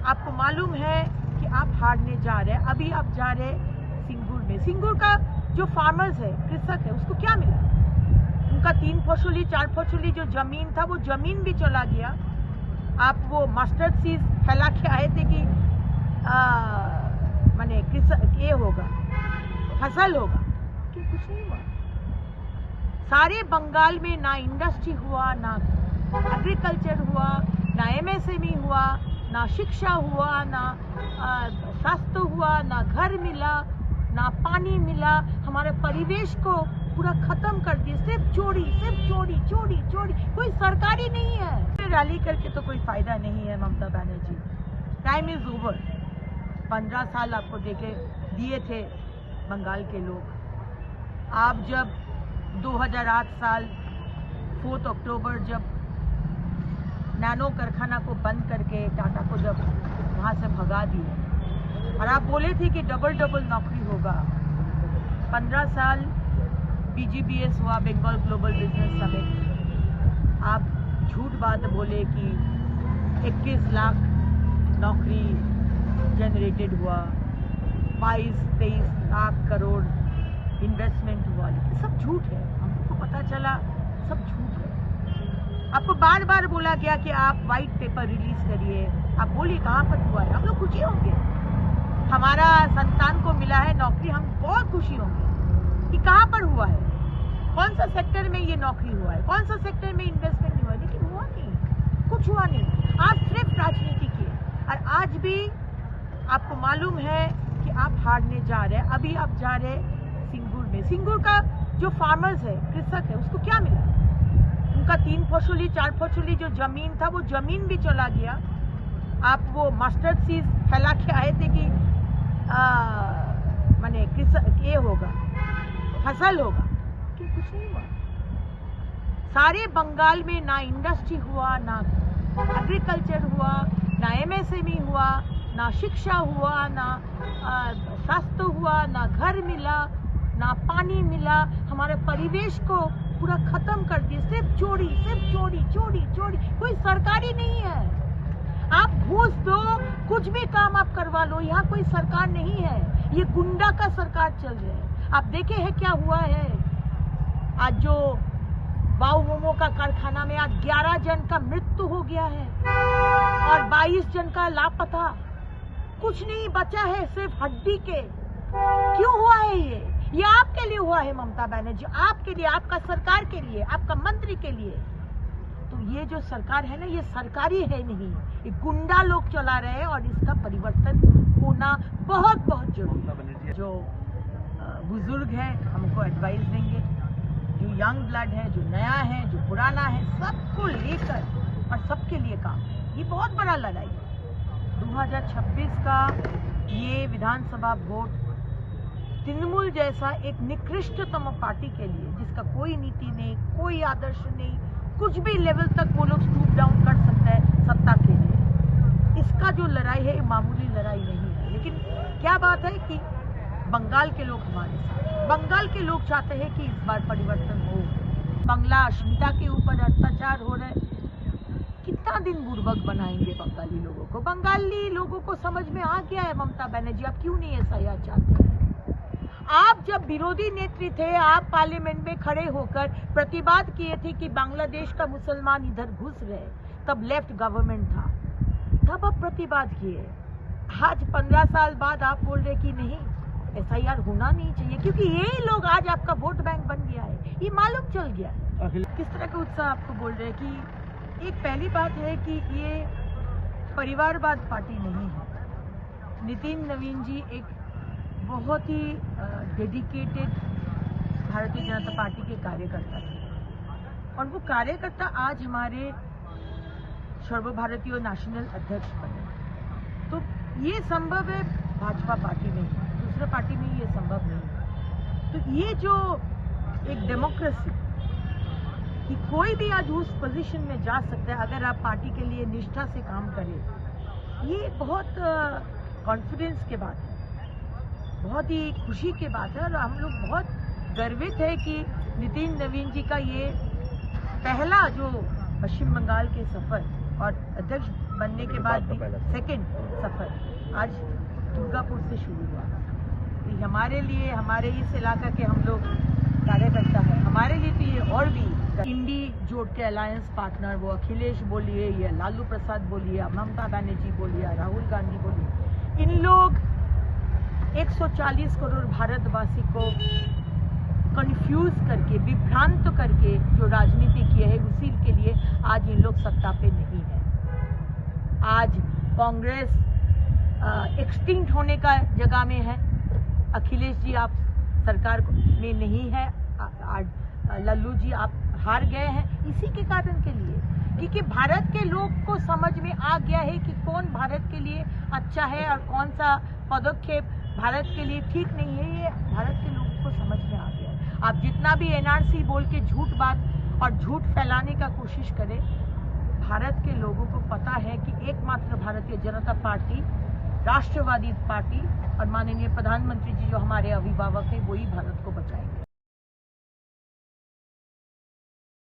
आपको मालूम है कि आप हारने जा रहे हैं। अभी आप जा रहे हैं सिंगूर में। सिंगूर का जो फार्मर्स है, कृषक है, उसको क्या मिला? उनका 3 फसली 4 फसली जो जमीन था वो जमीन भी चला गया। आप वो मस्टर्ड सीड्स फैला के आए थे कि माने कृषक ये होगा, फसल होगा, कि कुछ नहीं हुआ। सारे बंगाल में ना इंडस्ट्री हुआ, ना एग्रीकल्चर हुआ, ना एमएसएमई हुआ, ना शिक्षा हुआ, ना स्वास्थ्य हुआ, ना घर मिला, ना पानी मिला। हमारे परिवेश को पूरा खत्म कर दिए। सिर्फ चोरी, सिर्फ चोरी, चोरी, चोरी। कोई सरकारी नहीं है। रैली करके तो कोई फायदा नहीं है Mamata Banerjee. Time is over. 15 साल आपको दिए थे बंगाल के लोग। आप जब 2008 साल 4 अक्टूबर जब नैनो कारखाना को बंद करके टाटा को जब वहाँ से भगा दिए और आप बोले थे कि डबल डबल नौकरी होगा। 15 साल BGBS हुआ, बंगाल ग्लोबल बिजनेस समिट। आप झूठ बात बोले कि 21 लाख नौकरी जनरेटेड हुआ, 22-23 लाख करोड़ इन्वेस्टमेंट हुआ, लेकिन सब झूठ है। हमको पता चला सब झूठ है। आपको बार बार बोला गया कि आप व्हाइट पेपर रिलीज करिए। आप बोलिए कहाँ पर हुआ है। हम लोग खुशी होंगे, हमारा संतान को मिला है नौकरी, हम बहुत खुशी होंगे कि कहाँ पर हुआ है, कौन सा सेक्टर में ये नौकरी हुआ है, कौन सा सेक्टर में इन्वेस्टमेंट हुआ है। लेकिन हुआ नहीं, कुछ हुआ नहीं। आज सिर्फ राजनीति की। और आज भी आपको मालूम है कि आप हारने जा रहे हैं। अभी आप जा रहे हैं सिंगूर में। सिंगूर का जो फार्मर्स है, कृषक है, उसको क्या मिला? उनका 3 फसली 4 फसली जो जमीन था वो जमीन भी चला गया। आप वो मस्टर्ड सीड्स फैला के आए थे कि माने कृषक ये होगा, फसल होगा, कि कुछ नहीं हुआ। सारे बंगाल में ना इंडस्ट्री हुआ, ना एग्रीकल्चर हुआ, ना एमएसएमई हुआ, ना शिक्षा हुआ, ना स्वास्थ्य हुआ, ना घर मिला, ना पानी मिला। हमारे परिवेश को पूरा खत्म कर दिए। सिर्फ चोरी, सिर्फ चोरी, चोरी, चोरी। कोई सरकारी नहीं है। आप घूस दो, कुछ भी काम आप करवा लो, यहाँ कोई सरकार नहीं है। ये गुंडा का सरकार चल रहा है। आप देखे हैं क्या हुआ है आज जो बाऊ मोमो का कारखाना में आज 11 जन का मृत्यु हो गया है और 22 जन का लापता। कुछ नहीं बचा है, सिर्फ हड्डी के। क्यों हुआ है ये आपके लिए हुआ है ममता बनर्जी, आपके लिए, आपका सरकार के लिए, आपका मंत्री के लिए। तो ये जो सरकार है ना, ये सरकारी है नहीं, ये गुंडा लोग चला रहे हैं और इसका परिवर्तन होना बहुत बहुत जरूरी है। जो बुजुर्ग है हमको एडवाइस देंगे, जो यंग ब्लड है, जो नया है, जो पुराना है, सबको लेकर और सबके लिए काम है। ये बहुत बड़ा लड़ाई है। 2026 का ये विधानसभा वोट तृणमूल जैसा एक निकृष्टतम पार्टी के लिए, जिसका कोई नीति नहीं, कोई आदर्श नहीं, कुछ भी लेवल तक वो लोग स्टूप डाउन कर सकते हैं सत्ता के लिए, इसका जो लड़ाई है ये मामूली लड़ाई नहीं है। लेकिन क्या बात है कि बंगाल के लोग हमारे साथ, बंगाल के लोग चाहते हैं कि इस बार परिवर्तन हो। बंगला अस्मिता के ऊपर अत्याचार हो रहे, कितना दिन बुर्बक बनाएंगे बंगाली लोगों को? बंगाली लोगों को समझ में आ गया है ममता बनर्जी आप क्यों नहीं ऐसा याद चाहते हैं। आप जब विरोधी नेत्री थे, आप पार्लियामेंट में खड़े होकर प्रतिवाद किए थे कि बांग्लादेश का मुसलमान इधर घुस रहे, तब लेफ्ट गवर्नमेंट था, तब आप प्रतिवाद किए। आज 15 साल बाद आप बोल रहे कि नहीं, SIR होना नहीं चाहिए, क्योंकि यही लोग आज आपका वोट बैंक बन गया है। ये मालूम चल गया है। किस तरह का उत्साह आपको बोल रहे हैं कि एक पहली बात है कि ये परिवारवाद पार्टी नहीं है। नितिन नवीन जी एक बहुत ही डेडिकेटेड भारतीय जनता पार्टी के कार्यकर्ता थे और वो कार्यकर्ता आज हमारे सर्वभारतीय नेशनल अध्यक्ष बने। तो ये संभव है भाजपा पार्टी में ही, दूसरे पार्टी में ये संभव नहीं है। तो ये जो एक डेमोक्रेसी कि कोई भी आज उस पोजीशन में जा सकता है अगर आप पार्टी के लिए निष्ठा से काम करें, ये बहुत कॉन्फिडेंस के बात है, बहुत ही खुशी की बात है। और हम लोग बहुत गर्वित है कि नितिन नवीन जी का ये पहला जो पश्चिम बंगाल के सफर और अध्यक्ष बनने के बाद भी सेकंड सफर आज दुर्गापुर से शुरू हुआ। ये हमारे लिए, हमारे इस इलाका के हम लोग कार्यकर्ता हैं, हमारे लिए तो ये और भी इंडी जोड़ के अलायंस पार्टनर, वो अखिलेश बोलिए या लालू प्रसाद बोलिए, ममता बनर्जी बोलिए, राहुल गांधी बोलिए, इन लोग 140 करोड़ भारतवासी को कंफ्यूज करके, विभ्रांत करके जो राजनीति की है, उसी के लिए आज इन लोग सत्ता पे नहीं है। आज कांग्रेस एक्सटिंक्ट होने का जगह में है। अखिलेश जी आप सरकार में नहीं है, लल्लू जी आप हार गए हैं इसी के कारण के लिए, क्योंकि भारत के लोग को समझ में आ गया है कि कौन भारत के लिए अच्छा है और कौन सा पदक्षेप भारत के लिए ठीक नहीं है। ये भारत के लोगों को समझ में आ गया है। आप जितना भी एनआरसी बोल के झूठ बात और झूठ फैलाने का कोशिश करें, भारत के लोगों को पता है कि एकमात्र भारतीय जनता पार्टी, राष्ट्रवादी पार्टी और माननीय प्रधानमंत्री जी जो हमारे अभिभावक हैं, वही भारत को बचाएंगे।